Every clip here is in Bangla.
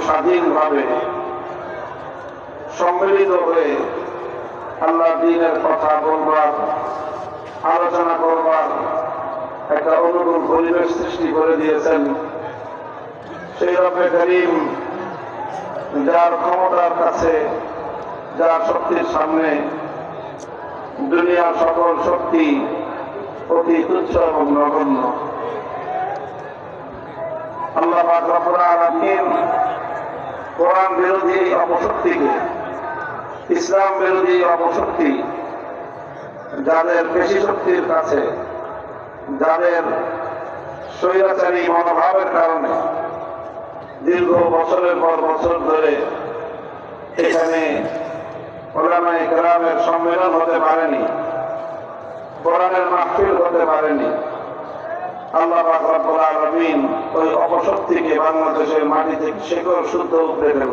স্বাধীনভাবে সম্মিলিত হয়ে আল্লাহ দ্বীনের কথা বলবার, আলোচনা করবার একটা অনুকূল পরিবেশ সৃষ্টি করে দিয়েছেন। সেই রব্বে করিম, যার ক্ষমতার কাছে, যার শক্তির সামনে দুনিয়ার সকল শক্তি অতি তুচ্ছ এবং নগণ্য, আল্লাহ পাক রব্বুল আলামিন কোরআন বিরোধী অপশক্তিকে, ইসলাম বিরোধী অপশক্তি, যাদের পেশি শক্তির কাছে, যাদের স্বৈরাচারী মনোভাবের কারণে দীর্ঘ বছরের পর বছর ধরে এখানে উলামায়ে কেরামের সম্মেলন হতে পারেনি, কোরআনের মাহফিল হতে পারেনি, আল্লাহ পাক রব্বুল আলামিন ওই অপশক্তিকে বাংলাদেশের মাটি থেকে শেকড় শুদ্ধ উপড়ে দেব।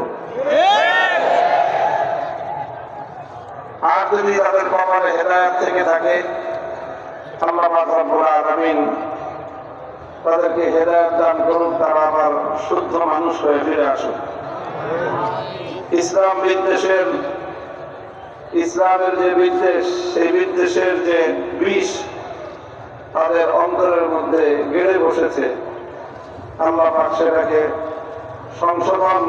আর যদি তাদের কপালে হেদায়েত থেকে থাকে, আল্লাহ পাক রব্বুল আলামিন তাদেরকে হেদায়েত দান করুন, তারা আবার শুদ্ধ মানুষ হয়ে ফিরে আসুন। ইসলাম বিদ্বেষের, ইসলামের যে বিদ্বেষ, সেই বিদ্বেষের যে বিষ তাদের অন্তরের মধ্যে গেড়ে বসেছে, আল্লাহ পাক সেটাকে সংশোধন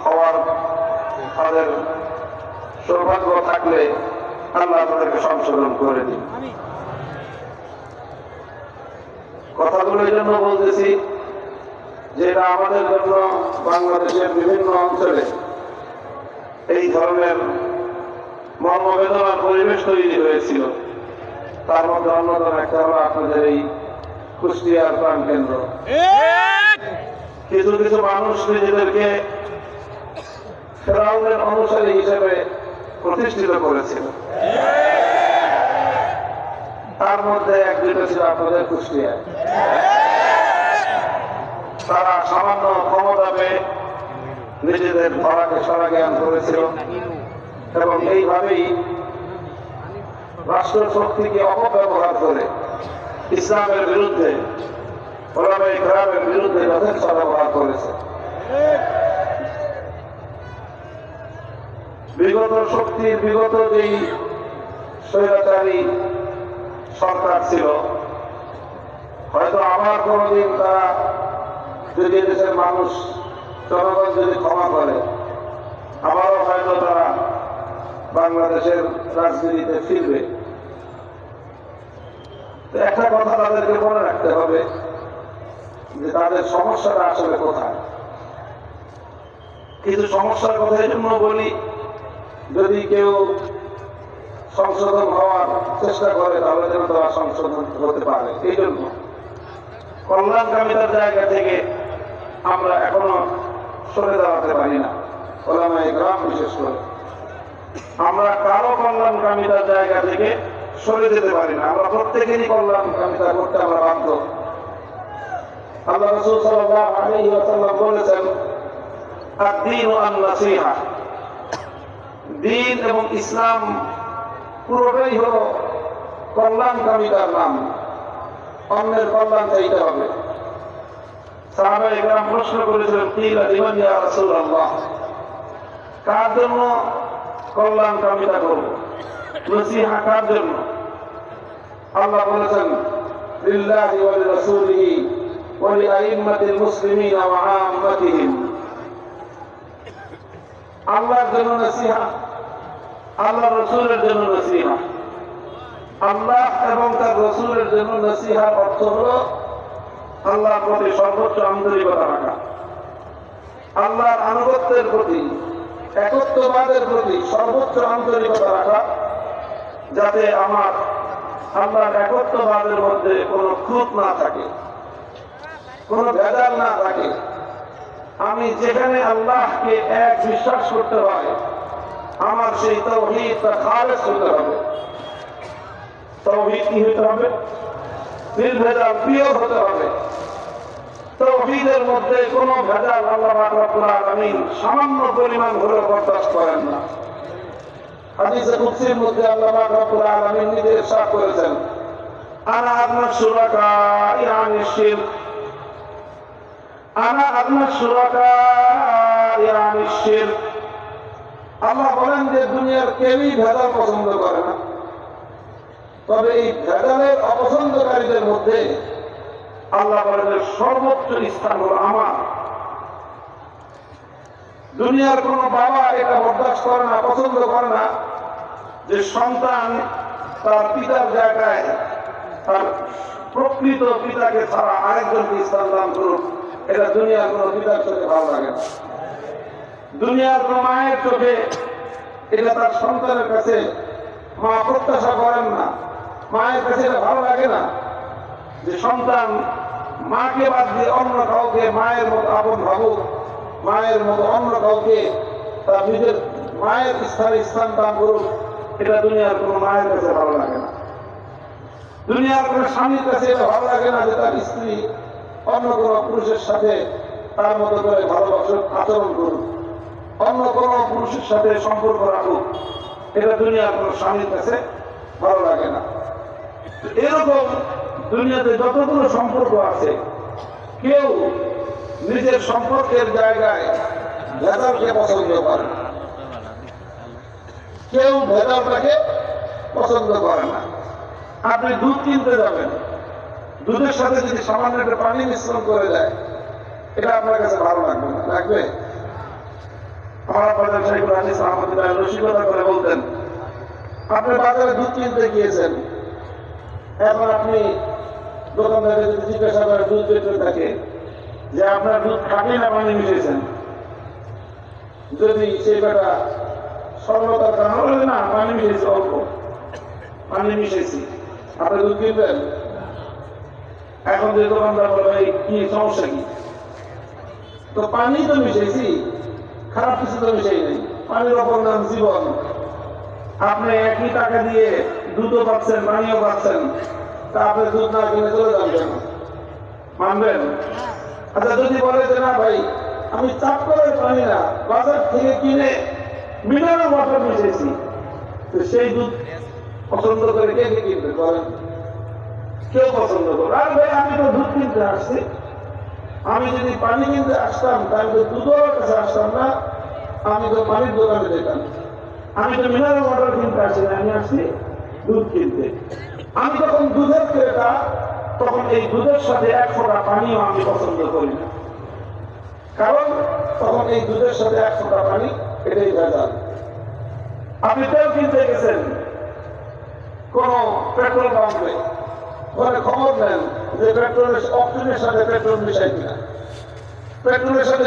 হওয়ার তাদের সৌভাগ্য থাকলে আল্লাহ তাদেরকে সংশোধন করে দিন। কথাগুলো এই জন্য বলতেছি যে এটা আমাদের জন্য বাংলাদেশের বিভিন্ন অঞ্চলে এই ধরনের মর্মবেদনার পরিবেশ তৈরি হয়েছিল। তার মধ্যে অন্যতম একটা হলো আপনাদের এই কুষ্টিয়ার প্রাণ কেন্দ্র। কিছু কিছু মানুষ নিজেদেরকে ফেরাউনের অনুসারী হিসেবে প্রতিষ্ঠিত করেছিল, তার মধ্যে এক দুটো ছিল আপনাদের কুষ্টিয়ায়। তারা সামান্য ক্ষমতা পেয়ে নিজেদের ধরাকে সরা জ্ঞান করেছিল এবং এইভাবেই রাষ্ট্র শক্তিকে অপব্যবহার করে ইসলামের বিরুদ্ধে, উলামায়ে কেরামের বিরুদ্ধে যথেষ্ট ব্যবহার করেছে। বিগত শক্তির, বিগত যেই স্বৈরাচারী সরকার ছিল, হয়তো আবার কোনদিন তারা যদি দেশের মানুষ, জনগণ যদি ক্ষমা করে, আবারও হয়তো তারা বাংলাদেশের রাজনীতিতে ফিরবে। তো একটা কথা তাদেরকে মনে রাখতে হবে যে তাদের সমস্যাটা আসলে কোথায়। কিছু সমস্যার কথা এই জন্য বলি, যদি কেউ সংশোধন হওয়ার চেষ্টা করে তাহলে যেন তারা সংশোধন হতে পারে। এই জন্য কল্যাণকামিতার জায়গা থেকে আমরা এখনো সরে দাঁড়াতে পারি না, উলামায়ে কেরাম বিশেষ করে। আমরা কারো কল্যাণকামিতার জায়গা থেকে সরে যেতে পারি না, আমরা প্রত্যেকেরই কল্যাণকামিতা করতে আমরা বাধ্য। আল্লাহ রাসূল সাল্লাল্লাহু আলাইহি ওয়াসাল্লাম বলেছেন, আদ-দীনু আন-নাসীহা, দ্বীন এবং ইসলাম পুরোটাই হলো কল্যাণকামিতার নাম। অন্যের কল্যাণ চাইতে হবে। সাহাবায়ে কেরাম প্রশ্ন করেছিলেন, কিলা লিমান ইয়া রাসূলুল্লাহ, কার জন্য কল্যাণকামিতা করব, নসিহা কার জন্য? আল্লাহ বলেছেন, লিল্লাহি ওয়া লিরাসূলিহি ওয়া লিআইম্মাতিল মুসলিমিনা ওয়া আম্মাতিহিম। আল্লাহর জন্য নসিহা, আল্লাহ রাসূলের জন্য নসিহা। আল্লাহ এবং তার রাসূলের জন্য নসিহার অর্থ হলো আল্লাহর প্রতি সর্বোচ্চ আন্তরিকতা রাখা, আল্লাহর আনুগত্যের প্রতি, একত্ববাদের প্রতি সর্বোচ্চ আন্তরিকতা রাখা, যাতে আমার আল্লাহর একত্ববাদের মধ্যে কোনো খুঁত না থাকে, কোনো ভেজাল না থাকে। আমি যেখানে আল্লাহকে এক বিশ্বাস করতে হয়, আমার সেই তাওহীদটা খালেস হতে হবে। তাওহীদ কি হতে হবে? নির্ভেজাল, পিওর হতে হবে। তাওহীদের মধ্যে কোনো ভেজাল আল্লাহ রাব্বুল আলামিন সামান্য পরিমাণ হলেও বরদাস্ত করেন না। হাদিসে কুদসির মধ্যে আল্লাহ রাব্বুল আলামিন নিজে ইরশাদ করেছেন, আনা আগনা শুরাকা আনিশ শিরক, আনা আগনা শুরাকা আনিশ শিরক। আল্লাহ বলেন যে দুনিয়ার কেউই ভেজাল পছন্দ করে না, তবে এই ভেজালের অপছন্দকারীদের মধ্যে আল্লাহ বলেন সর্বোচ্চ স্থান হলো আমার। দুনিয়ার কোন বাবা এটা বরদাস্ত করে না, পছন্দ করে না যে সন্তান তার পিতার জায়গায় তার প্রকৃত পিতাকে ছাড়া আরেকজনকে স্থান দান করুক। এটা দুনিয়ার কোন পিতার চোখে ভালো লাগে না, দুনিয়ার কোন মায়ের চোখে এটা তার সন্তানের কাছে মা প্রত্যাশা করেন না। মায়ের কাছে এটা ভালো লাগে না যে সন্তান মাকে বাদ দিয়ে অন্য কাউকে মায়ের মতো আপন ভাবুক, মায়ের মতো অন্য কাউকে তার নিজের মায়ের স্থানে স্থান দান করুক। এটা দুনিয়ার কোন মায়ের কাছে ভালো লাগে না, দুনিয়ার কোন স্বামীর কাছে এটা ভালো লাগে না যে তার স্ত্রী অন্য কোন পুরুষের সাথে তার মতো করে ভালোবাসুক, আচরণ করুক, অন্য কোন পুরুষের সাথে সম্পর্ক রাখুক। এটা দুনিয়ার কোন স্বামীর কাছে ভালো লাগে না। এরকম দুনিয়াতে যতগুলো সম্পর্ক আছে, কেউ নিজের সম্পর্কের জায়গায় ভেজালকে পছন্দ করে না, কেউ ভেজালটাকে পছন্দ করে না। আপনি দুধ কিনতে যাবেন, দুধের সাথে যদি সামান্য একটা পানি মিশ্রণ করে দেয়, এটা আপনার কাছে ভালো লাগবে না, লাগবে? আমার বাজার শাইখুল হাদিস রহমতুল্লাহ রসিকতা করে বলতেন, আপনি বাজারে দুধ কিনতে গিয়েছেন, এখন আপনি দোকানদারে যদি জিজ্ঞাসা করে দুধ বেচতে থাকে যে আপনার দুধ খাঁটি না পানি মিশিয়েছেন, যদি সেই বেটা সরলতার কারণ বলে না পানি মিশিয়েছি, অল্প পানি মিশিয়েছি, আপনি দুধ কিনবেন? এখন যে দোকানদার বলে কি সমস্যা কি, তো পানি তো মিশিয়েছি, খারাপ কিছু তো মিশাই নেই, পানির অপর নাম জীবন। আপনি একই টাকা দিয়ে দুধও পাচ্ছেন, পানিও পাচ্ছেন, তা আপনি দুধ না কিনে চলে যান কেন? মানবেন? আচ্ছা, যদি বলে যে না ভাই আমি চাপ করে পানি না, বাজার থেকে কিনে মিনারেল ওয়াটার মিশিয়েছি, তো সেই দুধ পছন্দ করে কে কে কিনবে বলেন? কেউ পছন্দ করে। আর ভাই আমি তো দুধ কিনতে আসছি, আমি যদি পানি কিনতে আসতাম তাহলে তো দুধের কাছে আসতাম না, আমি তো পানির দোকানে যেতাম। আমি তো মিনারেল ওয়াটার কিনতে আসি না, আমি আসছি দুধ কিনতে। আমি যখন দুধের ক্রেতা, তখন এই দুধের সাথে এক ফোঁটা পানিও আমি পছন্দ করি না, কারণ তখন এই দুধের সাথে এক ফোঁটা পানি এটাই ভেজাল। আপনি তেল কিনতে গেছেন কোন পেট্রোল পাম্পে, ওখানে খবর নেন যে পেট্রোলের অক্সিজেনের সাথে পেট্রোল মিশাই কিনা, পেট্রোলের সাথে